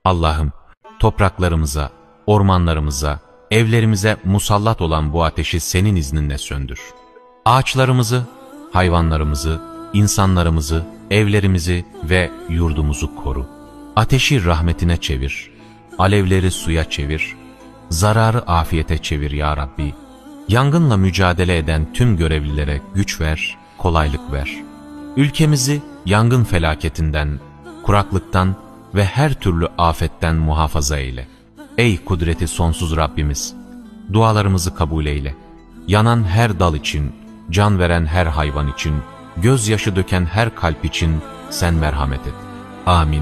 Allah'ım, topraklarımıza, ormanlarımıza, evlerimize musallat olan bu ateşi senin izninle söndür. Ağaçlarımızı, hayvanlarımızı, insanlarımızı, evlerimizi ve yurdumuzu koru. Ateşi rahmetine çevir, alevleri suya çevir, zararı afiyete çevir ya Rabbi. Yangınla mücadele eden tüm görevlilere güç ver, kolaylık ver. Ülkemizi yangın felaketinden, kuraklıktan ve her türlü afetten muhafaza eyle. Ey kudreti sonsuz Rabbimiz! Dualarımızı kabul eyle. Yanan her dal için, can veren her hayvan için, gözyaşı döken her kalp için sen merhamet et. Amin.